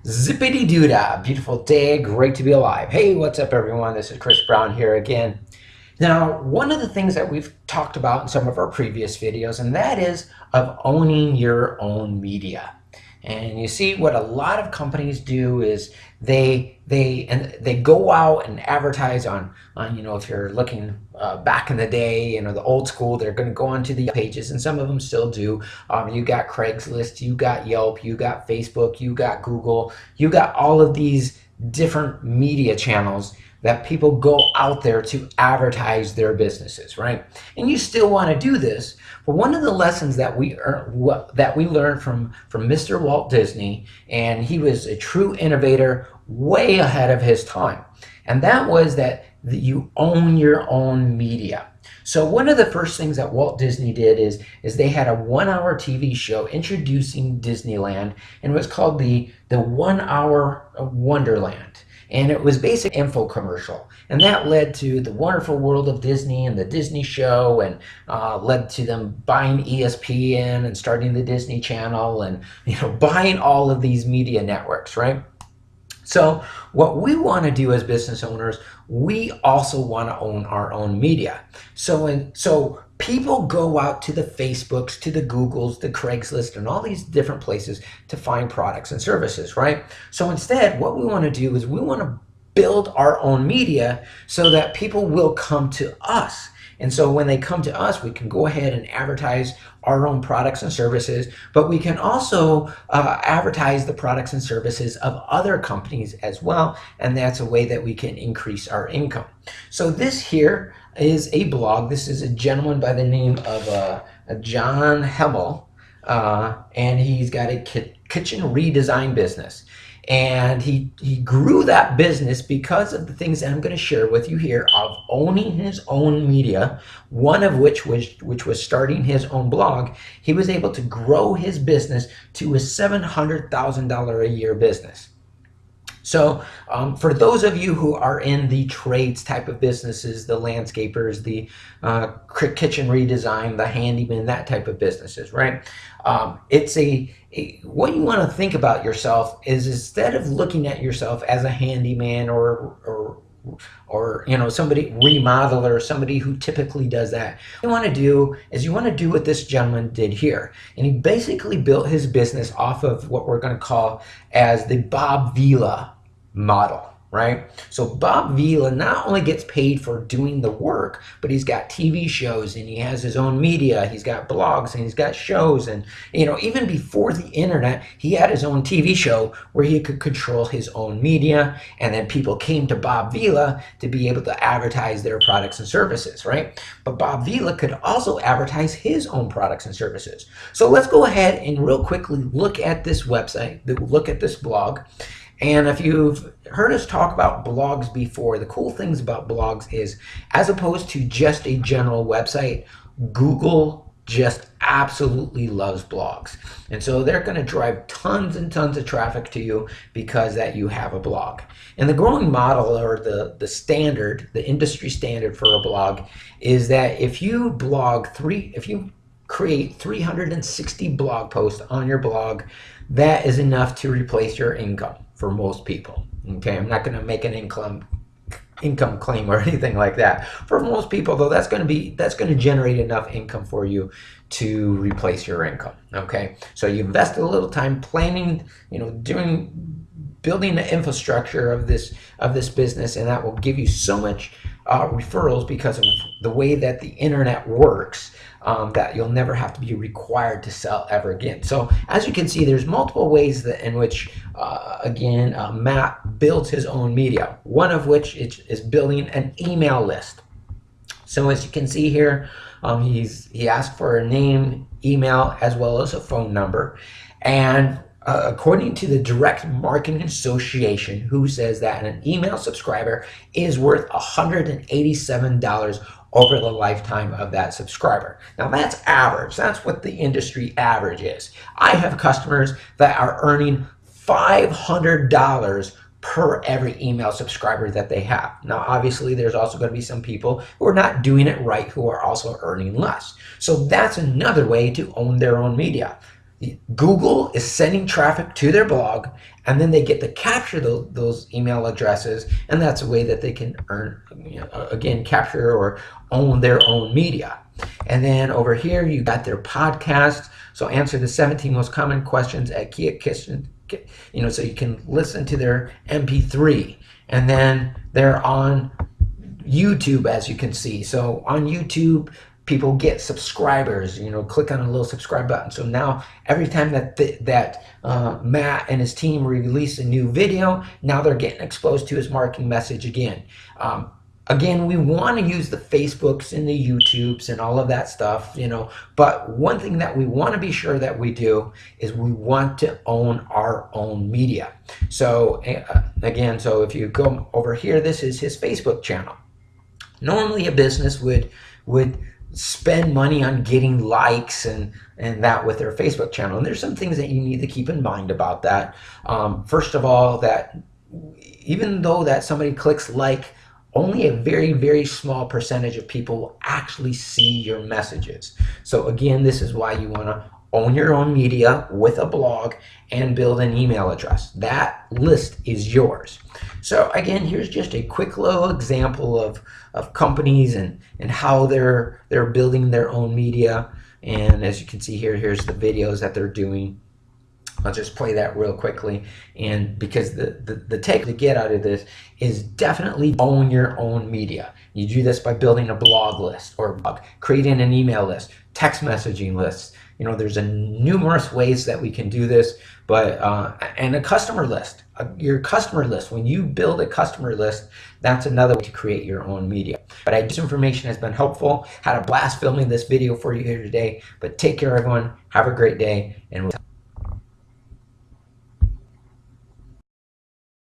Zippity doo dah, beautiful day, great to be alive. Hey, what's up, everyone? This is Chris Brown here again. Now, one of the things that we've talked about in some of our previous videos, and that is of owning your own media. And you see, what a lot of companies do is they go out and advertise on if you're looking back in the day, the old school, they're going to go onto the pages, and some of them still do. You got Craigslist, you got Yelp, you got Facebook, you got Google, you got all of these different media channels that people go out there to advertise their businesses, right? And you still want to do this, but one of the lessons that we learned from Mr. Walt Disney, and he was a true innovator, way ahead of his time, and that was that you own your own media. So one of the first things that Walt Disney did is they had a 1-hour TV show introducing Disneyland, and it was called the 1-Hour Wonderland. And it was basically an infomercial, and that led to the Wonderful World of Disney and the Disney Show, and led to them buying ESPN and starting the Disney Channel, and buying all of these media networks, right? So what we want to do as business owners, we also want to own our own media. So people go out to the Facebooks, to the Googles, the Craigslist, and all these different places to find products and services, right? So instead, what we want to do is we want to build our own media so that people will come to us. And so when they come to us, we can go ahead and advertise our own products and services, but we can also advertise the products and services of other companies as well, and that's a way that we can increase our income. So this here is a blog. This is a gentleman by the name of John Hemmel, and he's got a kitchen redesign business. And he grew that business because of the things that I'm going to share with you here of owning his own media, one of which was starting his own blog. He was able to grow his business to a $700,000 a year business. So for those of you who are in the trades type of businesses, the landscapers, the kitchen redesign, the handyman, that type of businesses, right? It's what you want to think about yourself is, instead of looking at yourself as a handyman or somebody remodeler, somebody who typically does that, what you want to do is you want to do what this gentleman did here. And he basically built his business off of what we're going to call as the Bob Vila model, right? So Bob Vila not only gets paid for doing the work, but he's got TV shows, and he has his own media, he's got blogs, and he's got shows, and even before the internet, he had his own TV show where he could control his own media, and then people came to Bob Vila to be able to advertise their products and services, right? But Bob Vila could also advertise his own products and services. So let's go ahead and real quickly look at this website, look at this blog. And if you've heard us talk about blogs before, the cool things about blogs is, as opposed to just a general website, Google just absolutely loves blogs. And so they're going to drive tons and tons of traffic to you because that you have a blog. And the growing model, or the standard, the industry standard for a blog, is that if you create 360 blog posts on your blog, that is enough to replace your income for most people. Okay, I'm not going to make an income claim or anything like that. For most people, though, that's going to generate enough income for you to replace your income. Okay, so you invest a little time planning, building the infrastructure of this business, and that will give you so much referrals because of the way that the internet works, that you'll never have to be required to sell ever again. So as you can see, there's multiple ways in which Matt builds his own media, one of which is building an email list. So as you can see here, he asked for a name, email, as well as a phone number. And according to the Direct Marketing Association, who says that an email subscriber is worth $187 over the lifetime of that subscriber. Now that's average. That's what the industry average is. I have customers that are earning $500 per every email subscriber that they have. Now, obviously, there's also going to be some people who are not doing it right, who are also earning less. So that's another way to own their own media. Google is sending traffic to their blog, and then they get to capture those email addresses, and that's a way that they can earn, again, capture or own their own media. And then over here you got their podcast. So answer the 17 most common questions at Kia Kitchen, so you can listen to their MP3. And then they're on YouTube, as you can see. So on YouTube, people get subscribers, click on a little subscribe button. So now every time that Matt and his team release a new video, now they're getting exposed to his marketing message again. Again, we want to use the Facebooks and the YouTubes and all of that stuff, but one thing that we want to be sure that we do is we want to own our own media. So again, so if you go over here, this is his Facebook channel. Normally a business would spend money on getting likes and that with their Facebook channel. And there's some things that you need to keep in mind about that. First of all, that even though that somebody clicks like, only a very, very small percentage of people will actually see your messages. So again, this is why you want to own your own media with a blog and build an email address. That list is yours. So again, here's just a quick little example of companies and how they're building their own media. And as you can see here, here's the videos that they're doing. I'll just play that real quickly. And because the take to get out of this is definitely own your own media. You do this by building a blog list or creating an email list, text messaging lists. There's numerous ways that we can do this, but and a customer list, your customer list. When you build a customer list, that's another way to create your own media. But this information has been helpful. Had a blast filming this video for you here today. But take care, everyone. Have a great day, and we'll